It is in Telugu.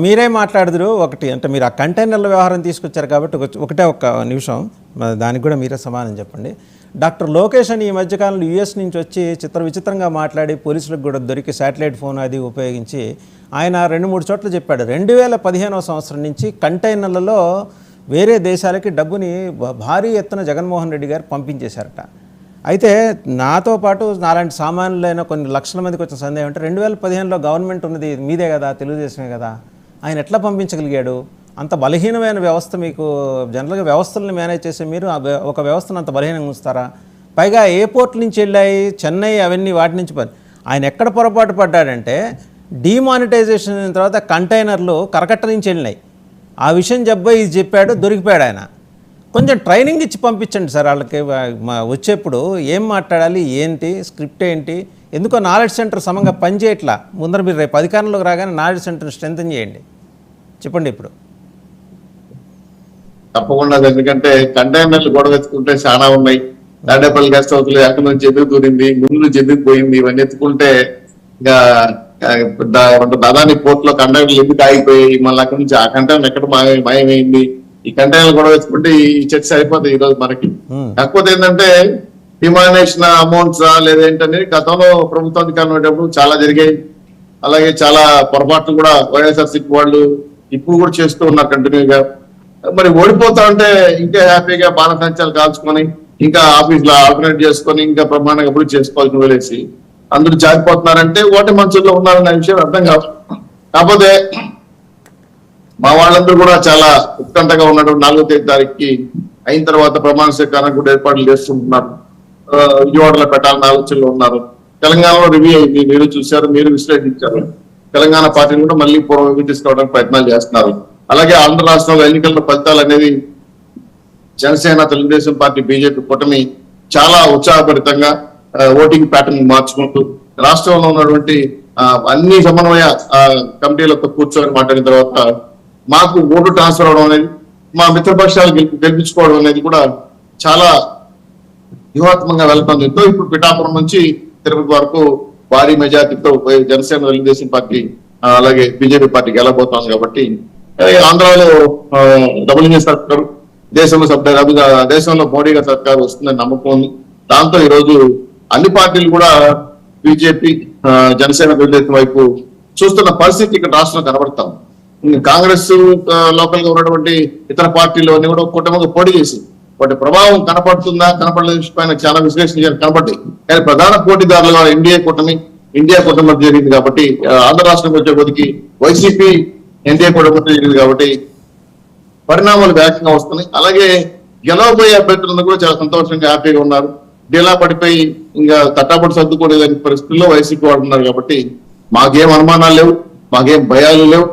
మీరే మాట్లాడుదురు ఒకటి అంటే మీరు ఆ కంటైనర్ల వ్యవహారం తీసుకొచ్చారు కాబట్టి ఒకటే ఒక నిమిషం దానికి కూడా మీరే సమాధానం చెప్పండి. డాక్టర్ లోకేష్ అని ఈ మధ్యకాలంలో యూఎస్ నుంచి వచ్చి విచిత్రంగా మాట్లాడి పోలీసులకు కూడా దొరికి శాటిలైట్ ఫోన్ అది ఉపయోగించి ఆయన 2-3 చోట్ల చెప్పాడు 2015వ సంవత్సరం నుంచి కంటైనర్లలో వేరే దేశాలకి డబ్బుని భారీ ఎత్తున జగన్మోహన్ రెడ్డి గారు పంపించేశారట. అయితే నాతో పాటు నాలాంటి సామాన్యులైన కొన్ని లక్షల మందికి వచ్చిన సందేహం అంటే 2015లో గవర్నమెంట్ ఉన్నది మీదే కదా, తెలుగుదేశమే కదా, ఆయన ఎట్లా పంపించగలిగాడు? అంత బలహీనమైన వ్యవస్థ మీకు జనరల్గా వ్యవస్థలను మేనేజ్ చేసే మీరు ఒక వ్యవస్థను అంత బలహీనంగా ఉంచుతారా? పైగా ఎయిర్పోర్ట్ నుంచి వెళ్ళాయి చెన్నై అవన్నీ వాటి నుంచి ఆయన ఎక్కడ పొరపాటు పడ్డాడంటే డిమానిటైజేషన్ అయిన తర్వాత కంటైనర్లు కరకట్ట నుంచి వెళ్ళినాయి. ఆ విషయం ఇది చెప్పాడు, దొరికిపోయాడు ఆయన. కొంచెం ట్రైనింగ్ ఇచ్చి పంపించండి సార్ వాళ్ళకి. వచ్చేప్పుడు ఏం మాట్లాడాలి, ఏంటి స్క్రిప్ట్ ఏంటి, ఎందుకో నాలెడ్జ్ సెంటర్ సమంగా పనిచేయట్లా. ముందర మీరు రేపు అధికారంలోకి రాగానే నాలెడ్జ్ సెంటర్ని స్ట్రెంథన్ చేయండి. చెప్పండి ఇప్పుడు. తప్పకుండా, ఎందుకంటే కంటైనర్లు గొడవ ఎత్తుకుంటే చాలా ఉన్నాయి. తాడేపల్లి గెస్ట్ హౌస్ లో ఎక్కడి నుంచి ఎందుకు దూరింది, ముందు నుంచి ఎందుకు పోయింది, ఇవన్నీ ఎత్తుకుంటే ఇంకా దాదాని పోర్ట్ లో కంటైనర్లు ఎందుకు ఆగిపోయాయి, మళ్ళీ అక్కడి నుంచి ఆ కంటైనర్ ఎక్కడ మాయమైంది, ఈ కంటైనర్లు గొడవ ఎత్తుకుంటే ఈ చర్చ అయిపోతుంది ఈ రోజు మనకి. కాకపోతే ఏంటంటే డిమానిటేషన్ అమౌంట్స్ లేదేంటని గతంలో ప్రభుత్వ అధికారులు ఉండేటప్పుడు చాలా జరిగాయి. అలాగే చాలా పొరపాట్లు కూడా వైఎస్ఆర్సీపీ వాళ్ళు ఇప్పుడు కూడా చేస్తూ ఉన్నారు కంటిన్యూగా. మరి ఓడిపోతా ఉంటే ఇంకా హ్యాపీగా బాణసంచాలు కాల్చుకొని ఇంకా ఆఫీస్ లో ఆల్టర్నేట్ చేసుకొని ఇంకా ప్రమాణంగా అభివృద్ధి చేసుకోవాల్సిన వదిలేసి అందరూ జారిపోతున్నారంటే ఓటి మంచుల్లో ఉన్నారన్న విషయం అర్థం కాదు. కాకపోతే మా వాళ్ళందరూ కూడా చాలా ఉత్కంఠగా ఉన్నాడు. 4వ తారీఖుకి అయిన తర్వాత ప్రమాణ స్వీకారానికి కూడా ఏర్పాట్లు చేస్తుంటున్నారు. విజయవాడలో పెట్టాలని ఆలోచనలో ఉన్నారు. తెలంగాణలో రివ్యూ అయింది, మీరు చూశారు, మీరు విశ్లేషించారు. తెలంగాణ పార్టీని కూడా మళ్ళీ పూర్వం తీసుకోవడానికి ప్రయత్నాలు చేస్తున్నారు. అలాగే ఆంధ్ర రాష్ట్రంలో ఎన్నికల ఫలితాలు అనేది జనసేన, తెలుగుదేశం పార్టీ, బీజేపీ కూటమి చాలా ఉత్సాహభరితంగా ఓటింగ్ ప్యాటర్న్ మార్చుకుంటూ రాష్ట్రంలో ఉన్నటువంటి అన్ని సమన్వయ కమిటీలతో కూర్చొని మాట్లాడిన తర్వాత మాకు ఓటు ట్రాన్స్ఫర్ అవడం అనేది, మా మిత్రపక్షాలు గెలిపించుకోవడం అనేది కూడా చాలా వ్యూహాత్మకంగా వెళ్తుంది. ఇప్పుడు పిఠాపురం నుంచి తిరుపతి వరకు భారీ మెజార్టీతో జనసేన, తెలుగుదేశం పార్టీ అలాగే బీజేపీ పార్టీ గెలబోతోంది. కాబట్టి ఆంధ్రాలో డబుల్ ఇంజిన్ సర్కారు, దేశంలో మోడీ గారి సర్కారు వస్తుందని నమ్మకం ఉంది. దాంతో ఈరోజు అన్ని పార్టీలు కూడా బీజేపీ, జనసేన, తెలుగుదేశం వైపు చూస్తున్న పరిస్థితి ఇక్కడ రాష్ట్రంలో కనబడతాం. కాంగ్రెస్ లోకల్ గా ఉన్నటువంటి ఇతర పార్టీలు అన్ని కూడా కూటమిగా పోటీ చేసి వాటి ప్రభావం కనపడుతుందా కనపడలేదు పైన చాలా విశ్లేషణ కనపడ్డాయి. కానీ ప్రధాన పోటీదారులుగా ఇండియా కూటమి జరిగింది కాబట్టి ఆంధ్ర రాష్ట్రం వచ్చే కొద్దికి వైసీపీ ఎన్డీఏ కూటమి జరిగింది కాబట్టి పరిణామాలు వేగంగా వస్తున్నాయి. అలాగే గెలవబోయే అభ్యర్థులందరూ కూడా చాలా సంతోషంగా హ్యాపీగా ఉన్నారు. డీలా పడిపోయి ఇంకా తట్టాపడి సర్దుకోలేని పరిస్థితుల్లో వైసీపీ వాడుతున్నారు. కాబట్టి మాకేం అనుమానాలు లేవు, మాకేం భయాలు లేవు.